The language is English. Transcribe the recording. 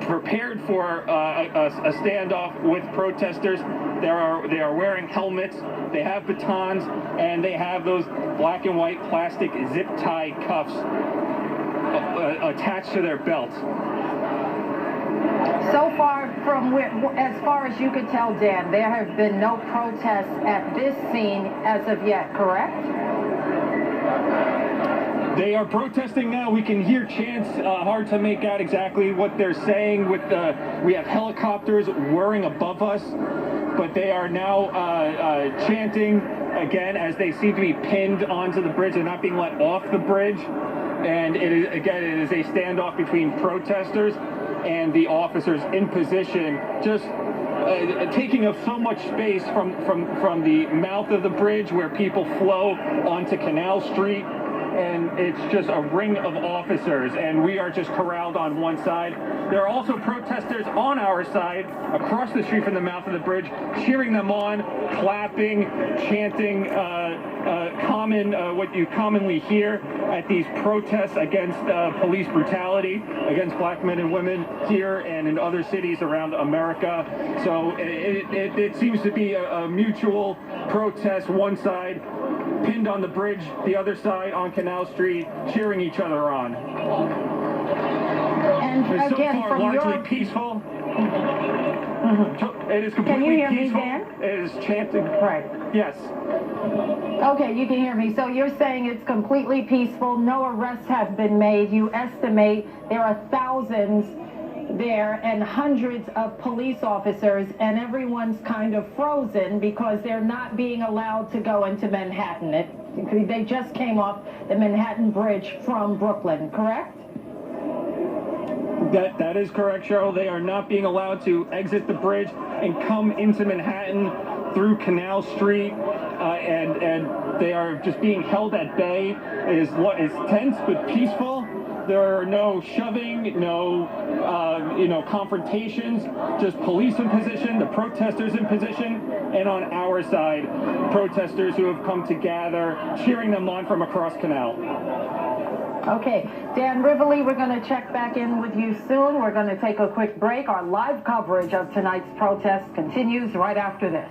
prepared for a standoff with protesters. They are wearing helmets, they have batons, and they have those black and white plastic zip tie cuffs attached to their belts. So far, as far as you could tell, Dan, there have been no protests at this scene as of yet, correct? They are protesting now. We can hear chants. Hard to make out exactly what they're saying. We have helicopters whirring above us, but they are now chanting again as they seem to be pinned onto the bridge. They're not being let off the bridge, and it is a standoff between protesters and the officers in position, just taking up so much space from the mouth of the bridge where people flow onto Canal Street. And it's just a ring of officers, and we are just corralled on one side. There are also protesters on our side, across the street from the mouth of the bridge, cheering them on, clapping, chanting what you commonly hear at these protests against police brutality, against black men and women here and in other cities around America. So it seems to be a mutual protest, one side pinned on the bridge, the other side on Canal Street, cheering each other on. And it's again, so far largely peaceful. It is completely peaceful. Can you hear me, Dan? It is chanting. Right. Yes. Okay, you can hear me. So you're saying it's completely peaceful, no arrests have been made. You estimate there are thousands there and hundreds of police officers, and everyone's kind of frozen because they're not being allowed to go into Manhattan. They just came off the Manhattan Bridge from Brooklyn, correct? That is correct, Cheryl. They are not being allowed to exit the bridge and come into Manhattan through Canal Street, and they are just being held at bay. It is tense but peaceful. There are no shoving, no confrontations, just police in position, the protesters in position, and on our side, protesters who have come to gather, cheering them on from across Canal. Okay, Dan Rivoli, we're going to check back in with you soon. We're going to take a quick break. Our live coverage of tonight's protest continues right after this.